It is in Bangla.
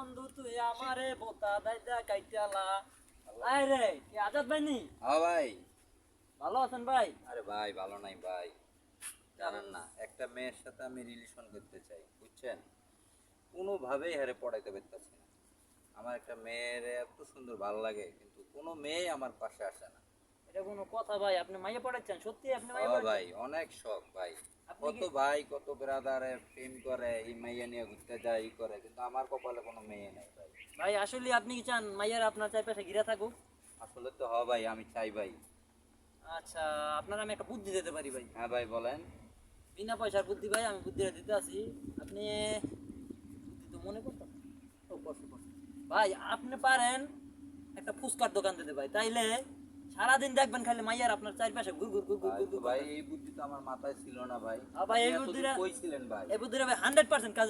বন্ধু তুই আমারে বোতা দাইতা কাইটালা। আয় রে কি আজাদ ভাই নি? হ্যাঁ ভাই। ভালো আছেন ভাই? আরে ভাই ভালো নাই ভাই, জানেন না একটা মেয়ের সাথে আমি রিলেশন করতে চাই, বুঝছেন? কোনোভাবেই হারে পড়াইতে পারতেছি না। আমার একটা মেয়ের এত সুন্দর ভালো লাগে, কিন্তু কোনো মেয়ে আমার পাশে আসে না। এটা কোনো কথা ভাই? আপনি মাইয়া পড়াচ্ছেন? সত্যি আপনি মাইয়া হ্যাঁ ভাই, পড়াচ্ছেন? অনেক শখ ভাই। আপনি কত কি ভাই কত ব্রাদারে প্রেম করে, এই মাইয়া নিয়ে ঘুরতে যায় ই করে, কিন্তু আমার কপালে কোনো মেয়ে নেই ভাই। ভাই আসলে আপনি কি চান মাইয়ার আপনার চারপাশে ঘিরে থাকুক? আসলে তো হ ভাই, আমি চাই ভাই। আচ্ছা, আপনার আমি একটা বুদ্ধি দিতে পারি ভাই। হ্যাঁ ভাই বলেন। বিনা পয়সার বুদ্ধি ভাই, আমি বুদ্ধিটা দিতে আছি। আপনি বুদ্ধি তো মনে করতেন না। ও করছে করছে। ভাই আপনি পারেন একটা ফুচকার দোকান দিতে ভাই, তাইলে সারাদিন দেখবেন খালি মাইয়ার আপনার চারপাশে ঘুর ঘুর ঘুর ঘুর ভাই ঘুর তো ঘুর ভাই করতেছে। এই বুদ্ধি তো আমার মাথায় ছিল না ভাই। ভাই আপনি এই এতদিন বুদ্ধিটা, কই ছিলেন ভাই? এই বুদ্ধিটা ভাই 100% কাজে